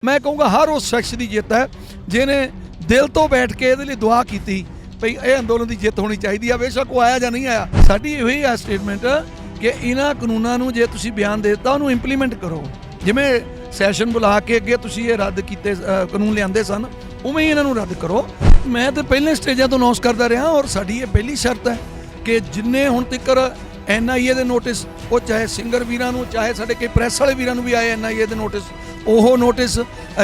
मैं कहूँगा हर उस शख्स की जित है जिन्हें दिल तो बैठ के ये दुआ की भई ये अंदोलन की जित होनी चाहिए। बेशक वो आया या नहीं आया, साडी यही है स्टेटमेंट कि इन्हां कानूनां नूं जे तुसीं बयान दे दित्ता उहनूं इंप्लीमेंट करो। जिवें सैशन बुला के अगे तुसीं ये रद्द कीते कानून लिआंदे सन, उवें ही इन्हां नूं रद्द करो। मैं तो पहले स्टेजां तो अनाउंस करता रहा और साडी ये पहली शर्त है कि जिन्ने हुण तक NIA ਦੇ ਨੋਟਿਸ, ਉਹ ਚਾਹੇ ਸਿੰਗਰ ਵੀਰਾਂ ਨੂੰ, ਚਾਹੇ ਸਾਡੇ ਕਈ ਪ੍ਰੈਸ ਵਾਲੇ ਵੀਰਾਂ ਨੂੰ ਵੀ ਆਏ NIA ਦੇ ਨੋਟਿਸ, ਉਹ ਨੋਟਿਸ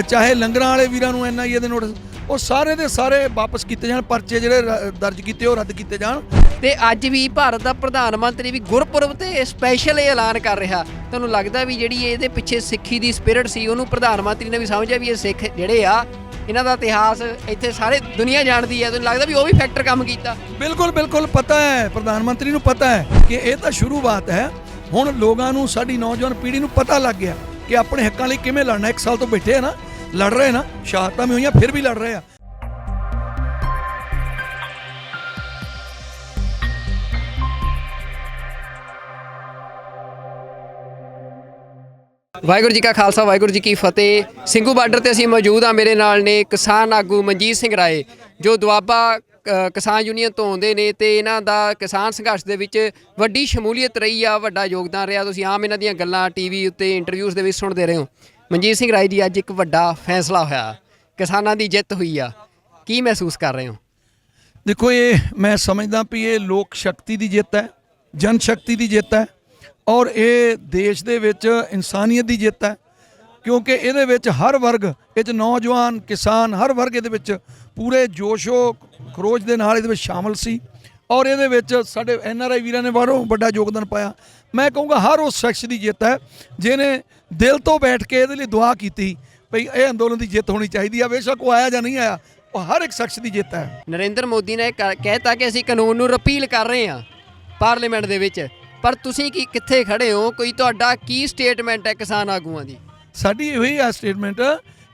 ਚਾਹੇ ਲੰਗਰਾਂ ਵਾਲੇ ਵੀਰਾਂ ਨੂੰ NIA ਦੇ ਨੋਟਿਸ, ਉਹ ਸਾਰੇ ਦੇ ਸਾਰੇ ਵਾਪਸ ਕੀਤੇ ਜਾਣ। ਪਰਚੇ ਜਿਹੜੇ ਦਰਜ ਕੀਤੇ ਉਹ ਰੱਦ ਕੀਤੇ ਜਾਣ। ਤੇ ਅੱਜ ਵੀ ਭਾਰਤ ਦਾ ਪ੍ਰਧਾਨ ਮੰਤਰੀ ਵੀ ਗੁਰਪੁਰਬ ਤੇ ਸਪੈਸ਼ਲ ਇਹ ਐਲਾਨ ਕਰ ਰਿਹਾ। ਤੁਹਾਨੂੰ ਲੱਗਦਾ ਵੀ ਜਿਹੜੀ ਇਹਦੇ ਪਿੱਛੇ ਸਿੱਖੀ ਦੀ ਸਪਿਰਿਟ ਸੀ ਉਹਨੂੰ ਪ੍ਰਧਾਨ ਮੰਤਰੀ ਨੇ ਵੀ ਸਮਝਿਆ ਵੀ ਇਹ ਸਿੱਖ ਜਿਹੜੇ ਆ ਇਹਨਾਂ ਦਾ ਇਤਿਹਾਸ ਇੱਥੇ ਸਾਰੇ ਦੁਨੀਆ ਜਾਣਦੀ ਹੈ। ਤੁਹਾਨੂੰ ਲੱਗਦਾ ਵੀ ਉਹ ਵੀ ਫੈਕਟਰ ਕੰਮ ਕੀਤਾ? ਬਿਲਕੁਲ ਬਿਲकुल ਪਤਾ ਹੈ, ਪ੍ਰਧਾਨ ਮੰਤਰੀ ਨੂੰ ਪਤਾ ਹੈ ਕਿ ਇਹ ਤਾਂ ਸ਼ੁਰੂਆਤ ਹੈ। ਹੁਣ ਲੋਕਾਂ ਨੂੰ, ਸਾਡੀ ਨੌਜਵਾਨ ਪੀੜ੍ਹੀ ਨੂੰ ਪਤਾ ਲੱਗ ਗਿਆ ਕਿ ਆਪਣੇ ਹੱਕਾਂ ਲਈ ਕਿਵੇਂ ਲੜਨਾ। 1 ਸਾਲ ਤੋਂ ਬੈਠੇ ਆ ਨਾ, ਲੜ ਰਹੇ ਨਾ, ਸ਼ਹਾਦਤਾਂ ਵੀ ਹੋਈਆਂ ਫਿਰ ਵੀ ਲੜ ਰਹੇ ਆ। ਵਾਹਿਗੁਰੂ ਜੀ ਕਾ ਖਾਲਸਾ, ਵਾਹਿਗੁਰੂ ਜੀ ਕੀ ਫਤਿਹ। ਸਿੰਘੂ ਬਾਰਡਰ ਤੇ ਅਸੀਂ ਮੌਜੂਦ ਹਾਂ। ਮੇਰੇ ਨਾਲ ਨੇ ਕਿਸਾਨ ਆਗੂ ਮਨਜੀਤ ਸਿੰਘ ਰਾਏ, ਜੋ ਦੁਆਬਾ ਕਿਸਾਨ ਯੂਨੀਅਨ ਤੋਂ ਆਉਂਦੇ ਨੇ ਤੇ ਇਹਨਾਂ ਦਾ ਕਿਸਾਨ ਸੰਘਰਸ਼ ਦੇ ਵਿੱਚ ਵੱਡੀ ਸ਼ਮੂਲੀਅਤ ਰਹੀ ਆ, ਵੱਡਾ ਯੋਗਦਾਨ ਰਿਹਾ। ਤੁਸੀਂ ਆਮ ਇਹਨਾਂ ਦੀਆਂ ਗੱਲਾਂ TV ਉੱਤੇ ਇੰਟਰਵਿਊਜ਼ ਦੇ ਵਿੱਚ ਸੁਣਦੇ ਰਹੇ ਹੋ। ਮਨਜੀਤ ਸਿੰਘ ਰਾਏ ਜੀ, ਅੱਜ ਇੱਕ ਵੱਡਾ ਫੈਸਲਾ ਹੋਇਆ, ਕਿਸਾਨਾਂ ਦੀ ਜਿੱਤ ਹੋਈ ਆ, ਕੀ ਮਹਿਸੂਸ ਕਰ ਰਹੇ ਹੋ? ਦੇਖੋ, ਇਹ ਮੈਂ ਸਮਝਦਾ ਵੀ ਇਹ ਲੋਕ ਸ਼ਕਤੀ ਦੀ ਜਿੱਤ ਹੈ, ਜਨ ਸ਼ਕਤੀ ਦੀ ਜਿੱਤ ਹੈ ਔਰ ਇਹ ਦੇਸ਼ ਦੇ ਵਿੱਚ ਇਨਸਾਨੀਅਤ ਦੀ ਜਿੱਤ ਹੈ। ਕਿਉਂਕਿ ਇਹਦੇ ਵਿੱਚ ਹਰ ਵਰਗ, ਇਹ 'ਚ ਨੌਜਵਾਨ, ਕਿਸਾਨ, ਹਰ ਵਰਗ ਇਹਦੇ ਵਿੱਚ ਪੂਰੇ ਜੋਸ਼ੋ ਖਰੋਸ਼ ਦੇ ਨਾਲ ਇਹਦੇ ਵਿੱਚ ਸ਼ਾਮਲ ਸੀ ਔਰ ਇਹਦੇ ਵਿੱਚ ਸਾਡੇ NRI ਵੀਰਾਂ ਨੇ ਬਾਹਰੋਂ ਵੱਡਾ ਯੋਗਦਾਨ ਪਾਇਆ। ਮੈਂ ਕਹੂੰਗਾ ਹਰ ਉਸ ਸ਼ਖਸ ਦੀ ਜਿੱਤ ਹੈ ਜਿਹਨੇ ਦਿਲ ਤੋਂ ਬੈਠ ਕੇ ਇਹਦੇ ਲਈ ਦੁਆ ਕੀਤੀ ਭਈ ਇਹ ਅੰਦੋਲਨ ਦੀ ਜਿੱਤ ਹੋਣੀ ਚਾਹੀਦੀ ਹੈ। ਬੇਸ਼ੱਕ ਉਹ ਆਇਆ ਜਾਂ ਨਹੀਂ ਆਇਆ, ਉਹ ਹਰ ਇੱਕ ਸ਼ਖਸ ਦੀ ਜਿੱਤ ਹੈ। ਨਰਿੰਦਰ ਮੋਦੀ ਨੇ ਕਹਿਤਾ ਕਿ ਅਸੀਂ ਕਾਨੂੰਨ ਨੂੰ ਰਿਪੀਲ ਕਰ ਰਹੇ ਹਾਂ ਪਾਰਲੀਮੈਂਟ ਦੇ ਵਿੱਚ, ਪਰ ਤੁਸੀਂ ਕਿੱਥੇ ਖੜੇ ਹੋ? ਕੋਈ ਤੁਹਾਡਾ ਕੀ ਸਟੇਟਮੈਂਟ ਹੈ ਕਿਸਾਨ ਆਗੂਆਂ ਦੀ? ਸਾਡੀ ਇਹੀ ਹੈ ਸਟੇਟਮੈਂਟ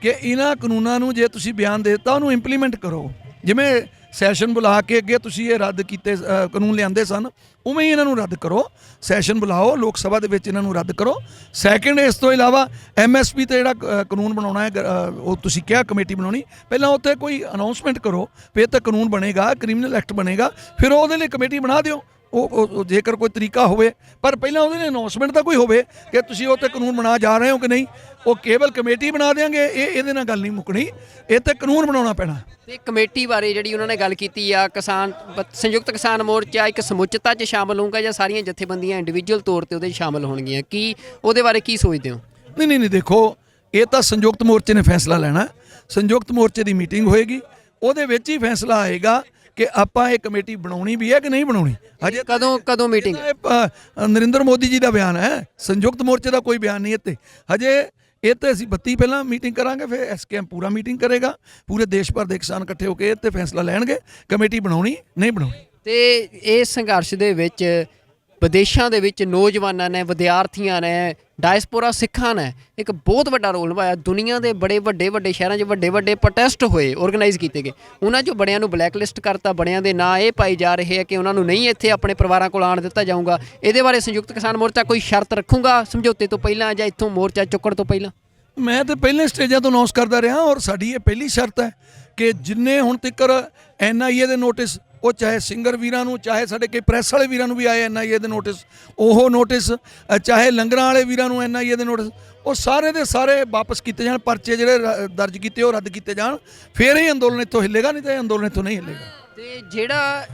ਕਿ ਇਹਨਾਂ ਕਾਨੂੰਨਾਂ ਨੂੰ ਜੇ ਤੁਸੀਂ ਬਿਆਨ ਦੇ ਦਿੱਤਾ ਉਹਨੂੰ ਇੰਪਲੀਮੈਂਟ ਕਰੋ। ਜਿਵੇਂ ਸੈਸ਼ਨ ਬੁਲਾ ਕੇ ਅੱਗੇ ਤੁਸੀਂ ਇਹ ਰੱਦ ਕੀਤੇ ਕਾਨੂੰਨ ਲਿਆਂਦੇ ਸਨ, ਉਵੇਂ ਹੀ ਇਹਨਾਂ ਨੂੰ ਰੱਦ ਕਰੋ। ਸੈਸ਼ਨ ਬੁਲਾਓ, ਲੋਕ ਸਭਾ ਦੇ ਵਿੱਚ ਇਹਨਾਂ ਨੂੰ ਰੱਦ ਕਰੋ। ਸੈਕਿੰਡ, ਇਸ ਤੋਂ ਇਲਾਵਾ MSP ਤੇ ਜਿਹੜਾ ਕਾਨੂੰਨ ਬਣਾਉਣਾ ਹੈ, ਉਹ ਤੁਸੀਂ ਕਿਹਾ ਕਮੇਟੀ ਬਣਾਉਣੀ, ਪਹਿਲਾਂ ਉੱਥੇ ਕੋਈ ਅਨਾਉਂਸਮੈਂਟ ਕਰੋ, ਫਿਰ ਤਾਂ ਕਾਨੂੰਨ ਬਣੇਗਾ, ਕ੍ਰਿਮੀਨਲ ਐਕਟ ਬਣੇਗਾ, ਫਿਰ ਉਹਦੇ ਲਈ ਕਮੇਟੀ ਬਣਾ ਦਿਓ। ਉਹ ਜੇਕਰ ਕੋਈ ਤਰੀਕਾ ਹੋਵੇ, ਪਰ ਪਹਿਲਾਂ ਉਹਦੇ ਲਈ ਅਨਾਉਂਸਮੈਂਟ ਤਾਂ ਕੋਈ ਹੋਵੇ ਕਿ ਤੁਸੀਂ ਉਹ 'ਤੇ ਕਾਨੂੰਨ ਬਣਾ ਜਾ ਰਹੇ ਹੋ ਕਿ ਨਹੀਂ। ਉਹ ਕੇਵਲ ਕਮੇਟੀ ਬਣਾ ਦੇਵਾਂਗੇ, ਇਹਦੇ ਨਾਲ ਗੱਲ ਨਹੀਂ ਮੁੱਕਣੀ, ਇਹ ਤੇ ਕਾਨੂੰਨ ਬਣਾਉਣਾ ਪੈਣਾ। ਤੇ ਕਮੇਟੀ ਬਾਰੇ ਜਿਹੜੀ ਉਹਨਾਂ ਨੇ ਗੱਲ ਕੀਤੀ ਆ, ਕਿਸਾਨ ਸੰਯੁਕਤ ਕਿਸਾਨ ਮੋਰਚਾ ਇੱਕ ਸਮੁੱਚਤਾ 'ਚ ਸ਼ਾਮਲ ਹੋਊਗਾ ਜਾਂ ਸਾਰੀਆਂ ਜਥੇਬੰਦੀਆਂ ਇੰਡੀਵਿਜੂਅਲ ਤੌਰ 'ਤੇ ਉਹਦੇ 'ਚ ਸ਼ਾਮਲ ਹੋਣਗੀਆਂ? ਕੀ ਉਹਦੇ ਬਾਰੇ ਕੀ ਸੋਚਦੇ ਹੋ? ਨਹੀਂ, ਦੇਖੋ, ਇਹ ਤਾਂ ਸੰਯੁਕਤ ਮੋਰਚੇ ਨੇ ਫੈਸਲਾ ਲੈਣਾ। ਸੰਯੁਕਤ ਮੋਰਚੇ ਦੀ ਮੀਟਿੰਗ ਹੋਏਗੀ, ਉਹਦੇ ਵਿੱਚ ਹੀ ਫੈਸਲਾ ਆਏਗਾ ਕਿ ਆਪਾਂ ਇਹ ਕਮੇਟੀ ਬਣਾਉਣੀ ਵੀ ਹੈ ਕਿ ਨਹੀਂ ਬਣਾਉਣੀ। ਹਜੇ ਕਦੋਂ ਮੀਟਿੰਗ? ਨਰਿੰਦਰ ਮੋਦੀ ਜੀ ਦਾ ਬਿਆਨ ਹੈ, ਸੰਯੁਕਤ ਮੋਰਚੇ ਦਾ ਕੋਈ ਬਿਆਨ ਨਹੀਂ ਇੱਥੇ। ਹਜੇ ਇਹ ਤੇ ਅਸੀਂ 32 ਪਹਿਲਾਂ ਮੀਟਿੰਗ ਕਰਾਂਗੇ, ਫਿਰ SKM ਪੂਰਾ ਮੀਟਿੰਗ ਕਰੇਗਾ, ਪੂਰੇ ਦੇਸ਼ ਭਰ ਦੇ ਕਿਸਾਨ ਇਕੱਠੇ ਹੋ ਕੇ ਇਹ 'ਤੇ ਫੈਸਲਾ ਲੈਣਗੇ ਕਮੇਟੀ ਬਣਾਉਣੀ ਨਹੀਂ ਬਣਾਉਣੀ। ਤੇ ਇਸ ਸੰਘਰਸ਼ ਦੇ ਵਿੱਚ ਵਿਦੇਸ਼ਾਂ ਦੇ ਵਿੱਚ ਨੌਜਵਾਨਾਂ ਨੇ, ਵਿਦਿਆਰਥੀਆਂ ਨੇ, ਡਾਇਸਪੋਰਾ ਸਿੱਖਾਂ ਨੇ ਇੱਕ ਬਹੁਤ ਵੱਡਾ ਰੋਲ ਨਿਭਾਇਆ। ਦੁਨੀਆ ਦੇ ਬੜੇ ਵੱਡੇ ਸ਼ਹਿਰਾਂ 'ਚ ਵੱਡੇ ਪ੍ਰੋਟੈਸਟ ਹੋਏ, ਆਰਗੇਨਾਈਜ਼ ਕੀਤੇ ਗਏ। ਉਹਨਾਂ 'ਚੋਂ ਬੜਿਆਂ ਨੂੰ ਬਲੈਕ ਲਿਸਟ ਕਰਤਾ, ਬੜਿਆਂ ਦੇ ਨਾਂ ਇਹ ਪਾਏ ਜਾ ਰਹੇ ਆ ਕਿ ਉਹਨਾਂ ਨੂੰ ਨਹੀਂ ਇੱਥੇ ਆਪਣੇ ਪਰਿਵਾਰਾਂ ਕੋਲ ਆਉਣ ਦਿੱਤਾ ਜਾਊਗਾ। ਇਹਦੇ ਬਾਰੇ ਸੰਯੁਕਤ ਕਿਸਾਨ ਮੋਰਚਾ ਕੋਈ ਸ਼ਰਤ ਰੱਖੂਗਾ ਸਮਝੌਤੇ ਤੋਂ ਪਹਿਲਾਂ ਜਾਂ ਇੱਥੋਂ ਮੋਰਚਾ ਚੁੱਕਣ ਤੋਂ ਪਹਿਲਾਂ? ਮੈਂ ਤਾਂ ਪਹਿਲੇ ਸਟੇਜਾਂ ਤੋਂ ਅਨਾਉਂਸ ਕਰਦਾ ਰਿਹਾ ਔਰ ਸਾਡੀ ਇਹ ਪਹਿਲੀ ਸ਼ਰਤ ਹੈ ਕਿ ਜਿੰਨੇ ਹੁਣ ਤੱਕ NIA ਦੇ ਨੋਟਿਸ, ਉਹ ਚਾਹੇ ਸਿੰਗਰ ਵੀਰਾਂ ਨੂੰ, ਚਾਹੇ ਸਾਡੇ ਕਈ ਪ੍ਰੈਸ ਵਾਲੇ ਵੀਰਾਂ ਨੂੰ ਵੀ ਆਏ NIA ਦੇ ਨੋਟਿਸ, ਉਹ ਨੋਟਿਸ ਚਾਹੇ ਲੰਗਰਾਂ ਵਾਲੇ ਵੀਰਾਂ ਨੂੰ NIA ਦੇ ਨੋਟਿਸ, ਉਹ ਸਾਰੇ ਦੇ ਸਾਰੇ ਵਾਪਸ ਕੀਤੇ ਜਾਣ। ਪਰਚੇ ਜਿਹੜੇ ਦਰਜ ਕੀਤੇ ਉਹ ਰੱਦ ਕੀਤੇ ਜਾਣ, ਫਿਰ ਇਹ ਅੰਦੋਲਨ ਇੱਥੋਂ ਹਿੱਲੇਗਾ, ਨਹੀਂ ਤਾਂ ਇਹ ਅੰਦੋਲਨ ਇੱਥੋਂ ਨਹੀਂ ਹਿੱਲੇਗਾ। ਤੇ ਜਿਹੜਾ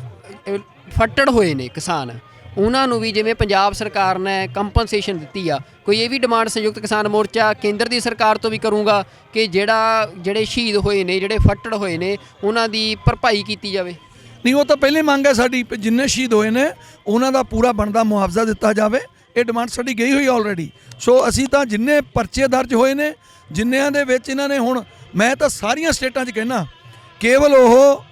ਫੱਟੜ ਹੋਏ ਨੇ ਕਿਸਾਨ, ਉਹਨਾਂ ਨੂੰ ਵੀ ਜਿਵੇਂ ਪੰਜਾਬ ਸਰਕਾਰ ਨੇ ਕੰਪਨਸੇਸ਼ਨ ਦਿੱਤੀ ਆ, ਕੋਈ ਇਹ ਵੀ ਡਿਮਾਂਡ ਸੰਯੁਕਤ ਕਿਸਾਨ ਮੋਰਚਾ ਕੇਂਦਰ ਦੀ ਸਰਕਾਰ ਤੋਂ ਵੀ ਕਰੂੰਗਾ ਕਿ ਜਿਹੜੇ ਸ਼ਹੀਦ ਹੋਏ ਨੇ, ਜਿਹੜੇ ਫੱਟੜ ਹੋਏ ਨੇ, ਉਹਨਾਂ ਦੀ ਭਰਪਾਈ ਕੀਤੀ ਜਾਵੇ? ਨਹੀਂ, ਉਹ ਤਾਂ ਪਹਿਲੇ ਮੰਗ ਹੈ ਸਾਡੀ, ਜਿੰਨੇ ਸ਼ਹੀਦ ਹੋਏ ਨੇ ਉਹਨਾਂ ਦਾ ਪੂਰਾ ਬਣਦਾ ਮੁਆਵਜ਼ਾ ਦਿੱਤਾ ਜਾਵੇ। ਇਹ ਡਿਮਾਂਡ ਸਾਡੀ ਗਈ ਹੋਈ ਆਲਰੇਡੀ। ਸੋ ਅਸੀਂ ਤਾਂ ਜਿੰਨੇ ਪਰਚੇ ਦਰਜ ਹੋਏ ਨੇ, ਜਿੰਨਿਆਂ ਦੇ ਵਿੱਚ ਇਹਨਾਂ ਨੇ, ਹੁਣ ਮੈਂ ਤਾਂ ਸਾਰੀਆਂ ਸਟੇਟਾਂ 'ਚ ਕਹਿਣਾ, ਕੇਵਲ ਉਹ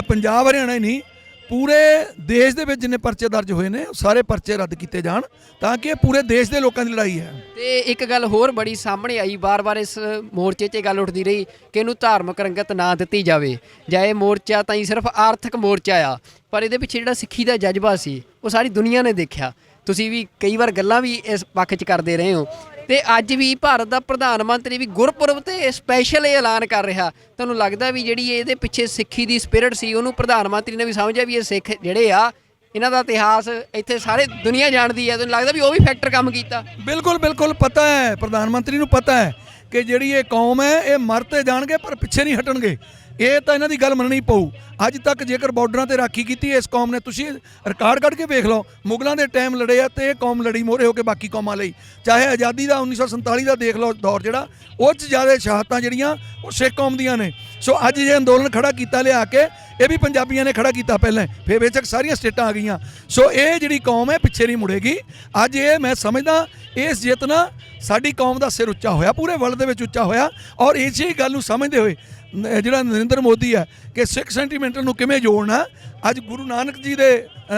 ਪੰਜਾਬ ਹਰਿਆਣਾ ਹੀ ਨਹੀਂ, ਪੂਰੇ ਦੇਸ਼ ਦੇ ਵਿੱਚ ਜਿੰਨੇ ਪਰਚੇ ਦਰਜ ਹੋਏ ਨੇ ਸਾਰੇ ਪਰਚੇ ਰੱਦ ਕੀਤੇ ਜਾਣ ਤਾਂ ਕਿ ਇਹ ਪੂਰੇ ਦੇਸ਼ ਦੇ ਲੋਕਾਂ ਦੀ ਲੜਾਈ ਹੈ। ਤੇ ਇੱਕ ਗੱਲ ਹੋਰ ਬੜੀ ਸਾਹਮਣੇ ਆਈ, ਵਾਰ-ਵਾਰ ਇਸ ਮੋਰਚੇ 'ਚ ਗੱਲ ਉੱਠਦੀ ਰਹੀ ਕਿ ਇਹਨੂੰ ਧਾਰਮਿਕ ਰੰਗਤ ਨਾ ਦਿੱਤੀ ਜਾਵੇ, ਜਾਂ ਇਹ ਮੋਰਚਾ ਤਾਂ ਹੀ ਸਿਰਫ ਆਰਥਿਕ ਮੋਰਚਾ ਆ, ਪਰ ਇਹਦੇ ਪਿੱਛੇ ਜਿਹੜਾ ਸਿੱਖੀ ਦਾ ਜਜ਼ਬਾ ਸੀ ਉਹ ਸਾਰੀ ਦੁਨੀਆ ਨੇ ਦੇਖਿਆ। ਤੁਸੀਂ ਵੀ ਕਈ ਵਾਰ ਗੱਲਾਂ ਵੀ ਇਸ ਪੱਖ 'ਚ ਕਰਦੇ ਰਹੇ ਹੋ। ਤੇ ਅੱਜ ਵੀ ਭਾਰਤ ਦਾ ਪ੍ਰਧਾਨ ਮੰਤਰੀ ਵੀ ਗੁਰਪੁਰਬ ਤੇ ਸਪੈਸ਼ਲ ਇਹ ਐਲਾਨ ਕਰ ਰਿਹਾ। ਤੁਹਾਨੂੰ ਲੱਗਦਾ ਵੀ ਜਿਹੜੀ ਇਹਦੇ ਪਿੱਛੇ ਸਿੱਖੀ ਦੀ ਸਪਿਰਿਟ ਸੀ ਉਹਨੂੰ ਪ੍ਰਧਾਨ ਮੰਤਰੀ ਨੇ ਵੀ ਸਮਝਿਆ ਵੀ ਇਹ ਸਿੱਖ ਜਿਹੜੇ ਆ ਇਹਨਾਂ ਦਾ ਇਤਿਹਾਸ ਇੱਥੇ ਸਾਰੇ ਦੁਨੀਆ ਜਾਣਦੀ ਹੈ, ਤੁਹਾਨੂੰ ਲੱਗਦਾ ਵੀ ਉਹ ਵੀ ਫੈਕਟਰ ਕੰਮ ਕੀਤਾ? ਬਿਲਕੁਲ ਬਿਲਕੁਲ ਪਤਾ ਹੈ, ਪ੍ਰਧਾਨ ਮੰਤਰੀ ਨੂੰ ਪਤਾ ਹੈ ਕਿ ਜਿਹੜੀ ਇਹ ਕੌਮ ਹੈ ਇਹ ਮਰ ਤੇ ਜਾਣਗੇ ਪਰ ਪਿੱਛੇ ਨਹੀਂ ਹਟਣਗੇ। ਇਹ ਤਾਂ ਇਹਨਾਂ ਦੀ ਗੱਲ ਮੰਨਣੀ ਪਊ। ਅੱਜ ਤੱਕ ਜੇਕਰ ਬਾਰਡਰਾਂ ਤੇ ਰਾਖੀ ਕੀਤੀ ਇਸ ਕੌਮ ਨੇ, ਤੁਸੀਂ ਰਿਕਾਰਡ ਕੱਢ ਕੇ ਵੇਖ ਲਓ, ਮੁਗਲਾਂ ਦੇ ਟਾਈਮ ਲੜੇ ਆ ਤੇ ਇਹ ਕੌਮ ਲੜੀ ਮੋਹਰੇ ਹੋ ਕੇ ਬਾਕੀ ਕੌਮਾਂ ਲਈ। ਚਾਹੇ ਆਜ਼ਾਦੀ ਦਾ 1947 ਦਾ ਦੇਖ ਲਓ ਦੌਰ ਜਿਹੜਾ, ਉਹ 'ਚ ਜ਼ਿਆਦਾ ਸ਼ਹਾਦਤਾਂ ਜਿਹੜੀਆਂ ਉਹ ਸਿੱਖ ਕੌਮ ਦੀਆਂ ਨੇ। ਸੋ ਅੱਜ ਜੇ ਅੰਦੋਲਨ ਖੜਾ ਕੀਤਾ ਲਿਆ ਕੇ, ਇਹ ਵੀ ਪੰਜਾਬੀਆਂ ਨੇ ਖੜਾ ਕੀਤਾ ਪਹਿਲਾਂ, ਫਿਰ ਬੇਸ਼ੱਕ ਸਾਰੀਆਂ ਸਟੇਟਾਂ ਆ ਗਈਆਂ। ਸੋ ਇਹ ਜਿਹੜੀ ਕੌਮ ਹੈ ਪਿੱਛੇ ਨਹੀਂ ਮੁੜੇਗੀ। ਅੱਜ ਇਹ ਮੈਂ ਸਮਝਦਾ ਇਸ ਜਿੱਤ ਨਾਲ ਸਾਡੀ ਕੌਮ ਦਾ ਸਿਰ ਉੱਚਾ ਹੋਇਆ, ਪੂਰੇ ਵਰਲਡ ਦੇ ਵਿੱਚ ਉੱਚਾ ਹੋਇਆ। ਔਰ ਇਸੇ ਗੱਲ ਨੂੰ ਸਮਝਦੇ ਹੋਏ ਜਿਹੜਾ ਨਰਿੰਦਰ ਮੋਦੀ ਹੈ ਕਿ ਸਿੱਖ ਸੈਂਟੀਮੈਂਟਲ ਨੂੰ ਕਿਵੇਂ ਜੋੜਨਾ, ਅੱਜ ਗੁਰੂ ਨਾਨਕ ਜੀ ਦੇ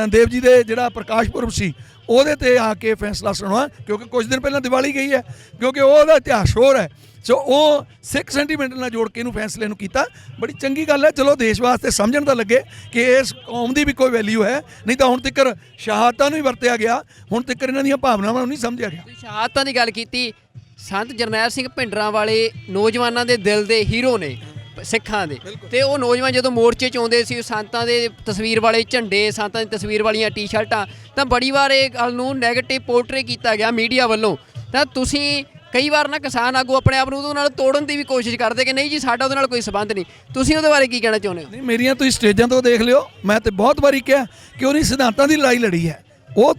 ਦੇਵ ਜੀ ਦੇ ਜਿਹੜਾ ਪ੍ਰਕਾਸ਼ ਪੁਰਬ ਸੀ ਉਹਦੇ ਤੇ ਆ ਕੇ ਫੈਸਲਾ ਸੁਣਾਉਣਾ, ਕਿਉਂਕਿ ਕੁਝ ਦਿਨ ਪਹਿਲਾਂ ਦੀਵਾਲੀ ਗਈ ਹੈ, ਕਿਉਂਕਿ ਉਹਦਾ ਇਤਿਹਾਸ ਹੋਰ ਹੈ। ਸੋ ਉਹ ਸਿੱਖ ਸੈਂਟੀਮੈਂਟਲ ਨਾਲ ਜੋੜ ਕੇ ਇਹਨੂੰ ਫੈਸਲੇ ਨੂੰ ਕੀਤਾ। ਬੜੀ ਚੰਗੀ ਗੱਲ ਹੈ। ਚਲੋ ਦੇਸ਼ ਵਾਸਤੇ ਸਮਝਣ ਤਾਂ ਲੱਗੇ ਕਿ ਇਸ ਕੌਮ ਦੀ ਵੀ ਕੋਈ ਵੈਲਿਊ ਹੈ, ਨਹੀਂ ਤਾਂ ਹੁਣ ਤੱਕ ਸ਼ਹਾਦਤਾਂ ਨੂੰ ਹੀ ਵਰਤਿਆ ਗਿਆ, ਹੁਣ ਤੱਕ ਇਹਨਾਂ ਦੀਆਂ ਭਾਵਨਾਵਾਂ ਨੂੰ ਨਹੀਂ ਸਮਝਿਆ ਗਿਆ। ਤੁਸੀਂ ਸ਼ਹਾਦਤਾਂ ਦੀ ਗੱਲ ਕੀਤੀ, ਸੰਤ ਜਰਨੈਲ ਸਿੰਘ ਭਿੰਡਰਾਂ ਵਾਲੇ ਨੌਜਵਾਨਾਂ ਦੇ ਦਿਲ ਦੇ ਹੀਰੋ ਨੇ ਸਿੱਖਾਂ ਦੇ। ਤੇ ਉਹ ਨੌਜਵਾਨ ਜਦੋਂ ਮੋਰਚੇ 'ਚ ਆਉਂਦੇ ਸੀ, ਸੰਤਾਂ ਦੇ ਤਸਵੀਰ ਵਾਲੇ ਝੰਡੇ, ਸੰਤਾਂ ਦੀ ਤਸਵੀਰ ਵਾਲੀਆਂ ਟੀ-ਸ਼ਰਟਾਂ, ਤਾਂ ਬੜੀ ਵਾਰ ਇਹ ਗੱਲ ਨੂੰ ਨੈਗੇਟਿਵ ਪੋਰਟਰੇ ਕੀਤਾ ਗਿਆ ਮੀਡੀਆ ਵੱਲੋਂ। ਤਾਂ ਤੁਸੀਂ ਕਈ ਵਾਰ ਨਾ ਕਿਸਾਨ ਆਗੂ ਆਪਣੇ ਆਪ ਨੂੰ ਉਹਦੇ ਨਾਲ ਤੋੜਨ ਦੀ ਵੀ ਕੋਸ਼ਿਸ਼ ਕਰਦੇ ਕਿ ਨਹੀਂ ਜੀ ਸਾਡਾ ਉਹਦੇ ਨਾਲ ਕੋਈ ਸਬੰਧ ਨਹੀਂ, ਤੁਸੀਂ ਉਹਦੇ ਬਾਰੇ ਕੀ ਕਹਿਣਾ ਚਾਹੁੰਦੇ ਹੋ? ਨਹੀਂ, ਮੇਰੀਆਂ ਤੁਸੀਂ ਸਟੇਜਾਂ ਤੋਂ ਦੇਖ ਲਿਓ, ਮੈਂ ਤੇ ਬਹੁਤ ਵਾਰੀ ਕਿਹਾ ਕਿ ਉਹਨੇ ਸਿਧਾਂਤਾਂ ਦੀ ਲੜਾਈ ਲੜੀ ਹੈ। ਉਹ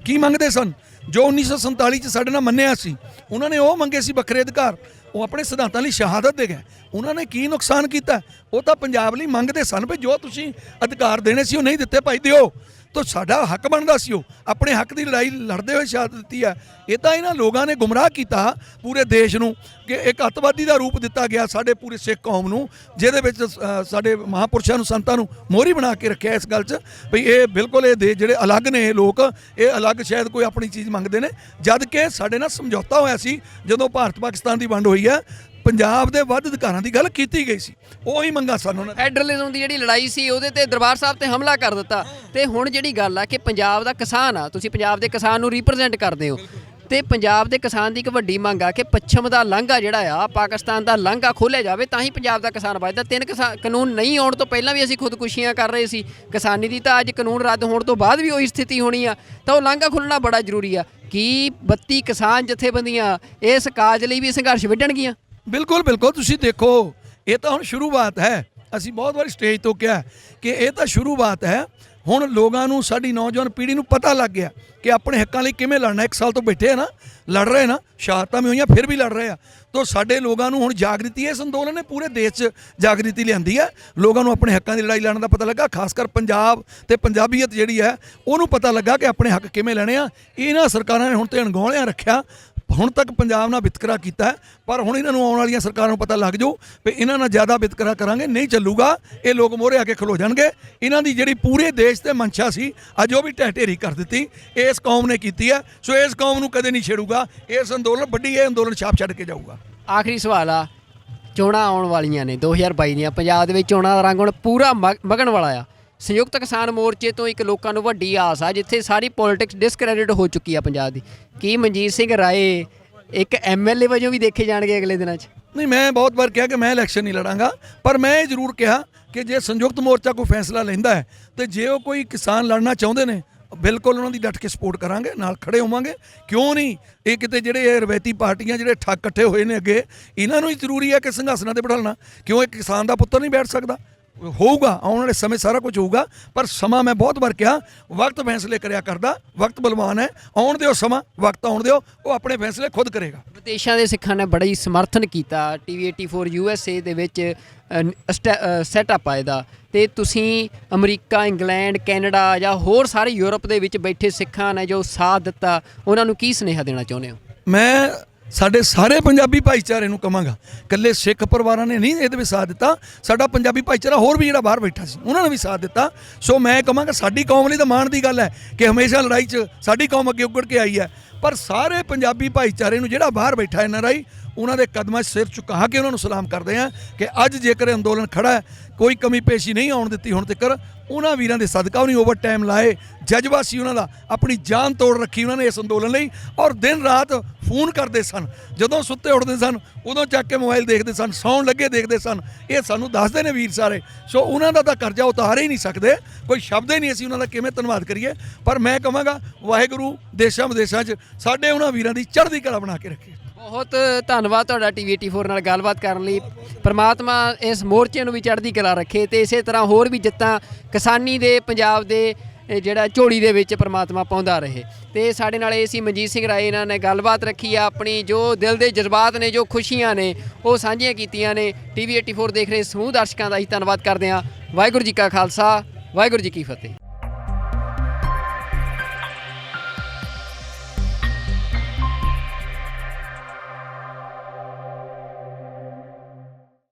ਕੀ ਮੰਗਦੇ ਸਨ ਜੋ 1947 'ਚ ਸਾਡੇ ਨਾਲ ਮੰਨਿਆ ਸੀ, ਉਹਨਾਂ ਨੇ ਉਹ ਮੰਗੇ ਸੀ ਵੱਖਰੇ ਅਧਿਕਾਰ, ਉਹ ਆਪਣੇ ਸਿਧਾਂਤਾਂ ਲਈ ਸ਼ਹਾਦਤ ਦੇ ਗਏ। ਉਹਨਾਂ ਨੇ ਕੀ ਨੁਕਸਾਨ ਕੀਤਾ? ਉਹ ਤਾਂ ਪੰਜਾਬ ਲਈ ਮੰਗਦੇ ਸਨ ਵੀ ਜੋ ਤੁਸੀਂ ਅਧਿਕਾਰ ਦੇਣੇ ਸੀ ਉਹ ਨਹੀਂ ਦਿੱਤੇ, ਭਾਈ ਦਿਓ। ਤਾਂ ਸਾਡਾ ਹੱਕ ਬਣਦਾ ਸੀ, ਉਹ ਆਪਣੇ ਹੱਕ ਦੀ ਲੜਾਈ ਲੜਦੇ ਹੋਏ ਸ਼ਹਾਦਤ ਦਿੱਤੀ ਹੈ। ਇਹ ਤਾਂ ਇਹਨਾਂ ਲੋਕਾਂ ਨੇ ਗੁੰਮਰਾਹ ਕੀਤਾ ਪੂਰੇ ਦੇਸ਼ ਨੂੰ ਕਿ ਇੱਕ ਅੱਤਵਾਦੀ ਦਾ ਰੂਪ ਦਿੱਤਾ ਗਿਆ ਸਾਡੇ ਪੂਰੇ ਸਿੱਖ ਕੌਮ ਨੂੰ, ਜਿਹਦੇ ਵਿੱਚ ਸਾਡੇ ਮਹਾਂਪੁਰਸ਼ਾਂ ਨੂੰ, ਸੰਤਾਂ ਨੂੰ ਮੋਹਰੀ ਬਣਾ ਕੇ ਰੱਖਿਆ ਇਸ ਗੱਲ 'ਚ ਵੀ ਇਹ ਬਿਲਕੁਲ ਇਹ ਦੇਸ਼ ਜਿਹੜੇ ਅਲੱਗ ਨੇ, ਇਹ ਲੋਕ ਇਹ ਅਲੱਗ ਸ਼ਾਇਦ ਕੋਈ ਆਪਣੀ ਚੀਜ਼ ਮੰਗਦੇ ਨੇ, ਜਦ ਕਿ ਸਾਡੇ ਨਾਲ ਸਮਝੌਤਾ ਹੋਇਆ ਸੀ ਜਦੋਂ ਭਾਰਤ ਪਾਕਿਸਤਾਨ ਦੀ ਵੰਡ ਹੋਈ ਹੈ, ਪੰਜਾਬ ਦੇ ਵੱਧ ਅਧਿਕਾਰਾਂ ਦੀ ਗੱਲ ਕੀਤੀ ਗਈ ਸੀ, ਉਹੀ ਮੰਗਾ ਸਨ ਉਹਨਾਂ ਨੇ। ਫੈਡਰਲਿਜ਼ਮ ਦੀ ਜਿਹੜੀ ਲੜਾਈ ਸੀ ਉਹਦੇ ਤੇ ਦਰਬਾਰ ਸਾਹਿਬ ਤੇ ਹਮਲਾ ਕਰ ਦਿੱਤਾ। ਤੇ ਹੁਣ ਜਿਹੜੀ ਗੱਲ ਆ ਕਿ ਪੰਜਾਬ ਦਾ ਕਿਸਾਨ ਆ, ਤੁਸੀਂ ਪੰਜਾਬ ਦੇ ਕਿਸਾਨ ਨੂੰ ਰਿਪਰੈਜ਼ੈਂਟ ਕਰਦੇ ਹੋ, ਤੇ ਪੰਜਾਬ ਦੇ ਕਿਸਾਨ ਦੀ ਇੱਕ ਵੱਡੀ ਮੰਗ ਆ ਕਿ ਪੱਛਮ ਦਾ ਲਾਂਘਾ ਜਿਹੜਾ ਆ, ਪਾਕਿਸਤਾਨ ਦਾ ਲਾਂਘਾ ਖੋਲ੍ਹਿਆ ਜਾਵੇ, ਤਾਂ ਹੀ ਪੰਜਾਬ ਦਾ ਕਿਸਾਨ ਵੱਧਦਾ। 3 ਕਾਨੂੰਨ ਨਹੀਂ ਆਉਣ ਤੋਂ ਪਹਿਲਾਂ ਵੀ ਅਸੀਂ ਖੁਦਕੁਸ਼ੀਆਂ ਕਰ ਰਹੇ ਸੀ ਕਿਸਾਨੀ ਦੀ, ਤਾਂ ਅੱਜ ਕਾਨੂੰਨ ਰੱਦ ਹੋਣ ਤੋਂ ਬਾਅਦ ਵੀ ਉਹੀ ਸਥਿਤੀ ਹੋਣੀ ਆ, ਤਾਂ ਉਹ ਲਾਂਘਾ ਖੁੱਲ੍ਹਣਾ ਬੜਾ ਜ਼ਰੂਰੀ ਆ। ਕੀ 32 ਕਿਸਾਨ ਜਥੇਬੰਦੀਆਂ ਇਸ ਕਾਜ ਲਈ ਵੀ ਸੰਘਰਸ਼ ਵਿੱਢਣਗੀਆਂ? ਬਿਲਕੁਲ ਬਿਲਕੁਲ। ਤੁਸੀਂ ਦੇਖੋ, ਇਹ ਤਾਂ ਹੁਣ ਸ਼ੁਰੂਆਤ ਹੈ। ਅਸੀਂ ਬਹੁਤ ਵਾਰੀ ਸਟੇਜ ਤੋਂ ਕਿਹਾ ਕਿ ਇਹ ਤਾਂ ਸ਼ੁਰੂਆਤ ਹੈ। ਹੁਣ ਲੋਕਾਂ ਨੂੰ, ਸਾਡੀ ਨੌਜਵਾਨ ਪੀੜ੍ਹੀ ਨੂੰ ਪਤਾ ਲੱਗ ਗਿਆ ਕਿ ਆਪਣੇ ਹੱਕਾਂ ਲਈ ਕਿਵੇਂ ਲੜਨਾ। 1 ਸਾਲ ਤੋਂ ਬੈਠੇ ਆ ਨਾ, ਲੜ ਰਹੇ ਨਾ, ਸ਼ਹਾਦਤਾਂ ਵੀ ਹੋਈਆਂ ਫਿਰ ਵੀ ਲੜ ਰਹੇ ਆ। ਤਾਂ ਸਾਡੇ ਲੋਕਾਂ ਨੂੰ ਹੁਣ ਜਾਗਰਤੀ, ਇਸ ਅੰਦੋਲਨ ਨੇ ਪੂਰੇ ਦੇਸ਼ 'ਚ ਜਾਗਰਤੀ ਲਿਆਂਦੀ ਹੈ। ਲੋਕਾਂ ਨੂੰ ਆਪਣੇ ਹੱਕਾਂ ਦੀ ਲੜਾਈ ਲੜਨ ਦਾ ਪਤਾ ਲੱਗਾ, ਖਾਸ ਕਰ ਪੰਜਾਬ ਤੇ ਪੰਜਾਬੀਅਤ ਜਿਹੜੀ ਹੈ ਉਹਨੂੰ ਪਤਾ ਲੱਗਾ ਕਿ ਆਪਣੇ ਹੱਕ ਕਿਵੇਂ ਲੈਣੇ ਆ। ਇਹਨਾਂ ਸਰਕਾਰਾਂ ਨੇ ਹੁਣ ਤੇ ਅਣਗੌਲਿਆਂ ਰੱਖਿਆ, ਹੁਣ ਤੱਕ ਪੰਜਾਬ ਨਾਲ ਵਿਤਕਰਾ ਕੀਤਾ, ਪਰ ਹੁਣ ਇਹਨਾਂ ਨੂੰ ਆਉਣ ਵਾਲੀਆਂ ਸਰਕਾਰਾਂ ਨੂੰ ਪਤਾ ਲੱਗ ਜਾਊ ਵੀ ਇਹਨਾਂ ਨਾਲ ਜ਼ਿਆਦਾ ਵਿਤਕਰਾ ਕਰਾਂਗੇ ਨਹੀਂ ਚੱਲੂਗਾ, ਇਹ ਲੋਕ ਮੋਹਰੇ ਆ ਕੇ ਖਲੋ ਜਾਣਗੇ। ਇਹਨਾਂ ਦੀ ਜਿਹੜੀ ਪੂਰੇ ਦੇਸ਼ ਤੇ ਮਨਸ਼ਾ ਸੀ, ਅੱਜ ਉਹ ਵੀ ਢਹਿ ਢੇਰੀ ਕਰ ਦਿੱਤੀ, ਇਸ ਕੌਮ ਨੇ ਕੀਤੀ ਹੈ। ਸੋ ਇਸ ਕੌਮ ਨੂੰ ਕਦੇ ਨਹੀਂ ਛੇੜੂਗਾ ਇਸ ਅੰਦੋਲਨ, ਵੱਡੀ ਇਹ ਅੰਦੋਲਨ ਛਾਪ ਛੱਡ ਕੇ ਜਾਊਗਾ। ਆਖਰੀ ਸਵਾਲ ਆ, ਚੋਣਾਂ ਆਉਣ ਵਾਲੀਆਂ ਨੇ 2022 ਦੀਆਂ, ਪੰਜਾਬ ਦੇ ਵਿੱਚ ਚੋਣਾਂ ਦਾ ਰੰਗ ਹੁਣ ਪੂਰਾ ਵਗਣ ਵਾਲਾ ਆ। ਸੰਯੁਕਤ ਕਿਸਾਨ ਮੋਰਚੇ ਤੋਂ ਇੱਕ ਲੋਕਾਂ ਨੂੰ ਵੱਡੀ ਆਸ ਆ, ਜਿੱਥੇ ਸਾਰੀ ਪੋਲਿਟਿਕਸ ਡਿਸਕ੍ਰੈਡਿਟ ਹੋ ਚੁੱਕੀ ਆ ਪੰਜਾਬ ਦੀ। ਕੀ ਮਨਜੀਤ ਸਿੰਘ ਰਾਏ ਇੱਕ MLA ਵਜੋਂ ਵੀ ਦੇਖੇ ਜਾਣਗੇ ਅਗਲੇ ਦਿਨਾਂ 'ਚ? ਨਹੀਂ, ਮੈਂ ਬਹੁਤ ਵਾਰ ਕਿਹਾ ਕਿ ਮੈਂ ਇਲੈਕਸ਼ਨ ਨਹੀਂ ਲੜਾਂਗਾ, ਪਰ ਮੈਂ ਇਹ ਜ਼ਰੂਰ ਕਿਹਾ ਕਿ ਜੇ ਸੰਯੁਕਤ ਮੋਰਚਾ ਕੋਈ ਫੈਸਲਾ ਲੈਂਦਾ ਹੈ ਤੇ ਜੇ ਉਹ ਕੋਈ ਕਿਸਾਨ ਲੜਨਾ ਚਾਹੁੰਦੇ ਨੇ, ਬਿਲਕੁਲ ਉਹਨਾਂ ਦੀ ਡਟ ਕੇ ਸਪੋਰਟ ਕਰਾਂਗੇ, ਨਾਲ ਖੜੇ ਹੋਵਾਂਗੇ। ਕਿਉਂ ਨਹੀਂ? ਇਹ ਕਿਤੇ ਜਿਹੜੇ ਇਹ ਰਵਾਇਤੀ ਪਾਰਟੀਆਂ ਜਿਹੜੇ ਠੱਗ ਇਕੱਠੇ ਹੋਏ ਨੇ ਅੱਗੇ, ਇਹਨਾਂ ਨੂੰ ਹੀ ਜ਼ਰੂਰੀ ਹੈ ਕਿ ਸੰਘਰਸ਼ਾਂ ਤੇ ਬਿਠਾਉਣਾ। ਕਿਉਂ ਇੱਕ ਕਿਸਾਨ ਦਾ ਪੁੱਤਰ ਨਹੀਂ ਬੈਠ ਸਕਦਾ? ਹੋਊਗਾ, ਆਉਣ ਵਾਲੇ ਸਮੇਂ ਸਾਰਾ ਕੁਝ ਹੋਊਗਾ, ਪਰ ਸਮਾਂ, ਮੈਂ ਬਹੁਤ ਵਾਰ ਕਿਹਾ, ਵਕਤ ਫੈਸਲੇ ਕਰਿਆ ਕਰਦਾ, ਵਕਤ ਬਲਵਾਨ ਹੈ। ਆਉਣ ਦਿਓ ਸਮਾਂ, ਵਕਤ ਆਉਣ ਦਿਓ, ਉਹ ਆਪਣੇ ਫੈਸਲੇ ਖੁਦ ਕਰੇਗਾ। ਵਿਦੇਸ਼ਾਂ ਦੇ ਸਿੱਖਾਂ ਨੇ ਬੜਾ ਹੀ ਸਮਰਥਨ ਕੀਤਾ TV84 USA ਦੇ ਵਿੱਚ ਸੈਟਅਪ ਆ ਇਹਦਾ, ਤੇ ਤੁਸੀਂ ਅਮਰੀਕਾ, ਇੰਗਲੈਂਡ, ਕੈਨੇਡਾ ਜਾਂ ਹੋਰ ਸਾਰੇ ਯੂਰਪ ਦੇ ਵਿੱਚ ਬੈਠੇ ਸਿੱਖਾਂ ਨੇ ਜੋ ਸਾਥ ਦਿੱਤਾ, ਉਹਨਾਂ ਨੂੰ ਕੀ ਸੁਨੇਹਾ ਦੇਣਾ ਚਾਹੁੰਦੇ ਹੋ? ਮੈਂ ਸਾਡੇ ਸਾਰੇ ਪੰਜਾਬੀ ਭਾਈਚਾਰੇ ਨੂੰ ਕਹਾਂਗਾ, ਇਕੱਲੇ ਸਿੱਖ ਪਰਿਵਾਰਾਂ ਨੇ ਨਹੀਂ ਇਹਦੇ ਵਿੱਚ ਸਾਥ ਦਿੱਤਾ, ਸਾਡਾ ਪੰਜਾਬੀ ਭਾਈਚਾਰਾ ਹੋਰ ਵੀ ਜਿਹੜਾ ਬਾਹਰ ਬੈਠਾ ਸੀ ਉਹਨਾਂ ਨੇ ਵੀ ਸਾਥ ਦਿੱਤਾ। ਸੋ ਮੈਂ ਕਹਾਂਗਾ ਸਾਡੀ ਕੌਮ ਲਈ ਤਾਂ ਮਾਣ ਦੀ ਗੱਲ ਹੈ ਕਿ ਹਮੇਸ਼ਾ ਲੜਾਈ 'ਚ ਸਾਡੀ ਕੌਮ ਅੱਗੇ ਉੱਗੜ ਕੇ ਆਈ ਹੈ, ਪਰ ਸਾਰੇ ਪੰਜਾਬੀ ਭਾਈਚਾਰੇ ਨੂੰ ਜਿਹੜਾ ਬਾਹਰ ਬੈਠਾ NRI, ਉਹਨਾਂ ਦੇ ਕਦਮਾਂ 'ਚ ਸਿਰ ਝੁਕਾ ਕੇ ਉਹਨਾਂ ਨੂੰ ਸਲਾਮ ਕਰਦੇ ਹਾਂ ਕਿ ਅੱਜ ਜੇਕਰ ਇਹ ਅੰਦੋਲਨ ਖੜਾ ਹੈ, ਕੋਈ ਕਮੀ ਪੇਸ਼ੀ ਨਹੀਂ ਆਉਣ ਦਿੱਤੀ ਹੁਣ ਤੱਕ। ਉਹਨਾਂ ਵੀਰਾਂ ਦੇ ਸਦਕਾ ਉਹਨੇ ਓਵਰ ਟਾਈਮ ਲਾਏ, ਜਜ਼ਬਾ ਸੀ ਉਹਨਾਂ ਦਾ, ਆਪਣੀ ਜਾਨ ਤੋੜ ਰੱਖੀ ਉਹਨਾਂ ਨੇ ਇਸ ਅੰਦੋਲਨ ਲਈ, ਔਰ ਦਿਨ ਰਾਤ ਫੋਨ ਕਰਦੇ ਸਨ। ਜਦੋਂ ਸੁੱਤੇ ਉੱਠਦੇ ਸਨ ਉਦੋਂ ਚੱਕ ਕੇ ਮੋਬਾਈਲ ਦੇਖਦੇ ਸਨ, ਸੌਣ ਲੱਗੇ ਦੇਖਦੇ ਸਨ। ਇਹ ਸਾਨੂੰ ਦੱਸਦੇ ਨੇ ਵੀਰ ਸਾਰੇ। ਸੋ ਉਹਨਾਂ ਦਾ ਤਾਂ ਕਰਜ਼ਾ ਉਤਾਰ ਹੀ ਨਹੀਂ ਸਕਦੇ, ਕੋਈ ਸ਼ਬਦ ਹੀ ਨਹੀਂ ਅਸੀਂ ਉਹਨਾਂ ਦਾ ਕਿਵੇਂ ਧੰਨਵਾਦ ਕਰੀਏ। ਪਰ ਮੈਂ ਕਹਾਂਗਾ ਵਾਹਿਗੁਰੂ ਦੇਸ਼ਾਂ ਵਿਦੇਸ਼ਾਂ 'ਚ ਸਾਡੇ ਉਹਨਾਂ ਵੀਰਾਂ ਦੀ ਚੜ੍ਹਦੀ ਕਲਾ ਬਣਾ ਕੇ ਰੱਖੇ। ਬਹੁਤ ਧੰਨਵਾਦ ਤੁਹਾਡਾ ਟੀਵੀ 84 ਨਾਲ ਗੱਲਬਾਤ ਕਰਨ ਲਈ। ਪਰਮਾਤਮਾ ਇਸ ਮੋਰਚੇ ਨੂੰ ਵੀ ਚੜ੍ਹਦੀ ਕਲਾ ਰੱਖੇ ਤੇ ਇਸੇ ਤਰ੍ਹਾਂ ਹੋਰ ਵੀ ਜਿੱਤਾਂ ਕਿਸਾਨੀ ਦੇ ਪੰਜਾਬ ਦੇ ਜਿਹੜਾ ਝੋਲੀ ਦੇ ਵਿੱਚ ਪਰਮਾਤਮਾ ਪਾਉਂਦਾ ਰਹੇ। ਤੇ ਸਾਡੇ ਨਾਲ ਇਹ ਸੀ ਮਨਜੀਤ ਸਿੰਘ ਰਾਏ, ਇਹਨਾਂ ਨੇ ਗੱਲਬਾਤ ਰੱਖੀ ਆ, ਆਪਣੀ ਜੋ ਦਿਲ ਦੇ ਜਜ਼ਬਾਤ ਨੇ, ਜੋ ਖੁਸ਼ੀਆਂ ਨੇ ਉਹ ਸਾਂਝੀਆਂ ਕੀਤੀਆਂ ਨੇ। ਟੀਵੀ 84 ਦੇਖ ਰਹੇ ਸਮੂਹ ਦਰਸ਼ਕਾਂ ਦਾ ਅਸੀਂ ਧੰਨਵਾਦ ਕਰਦੇ ਹਾਂ। ਵਾਹਿਗੁਰੂ ਜੀ ਕਾ ਖਾਲਸਾ, ਵਾਹਿਗੁਰੂ ਜੀ ਕੀ ਫਤਿਹ।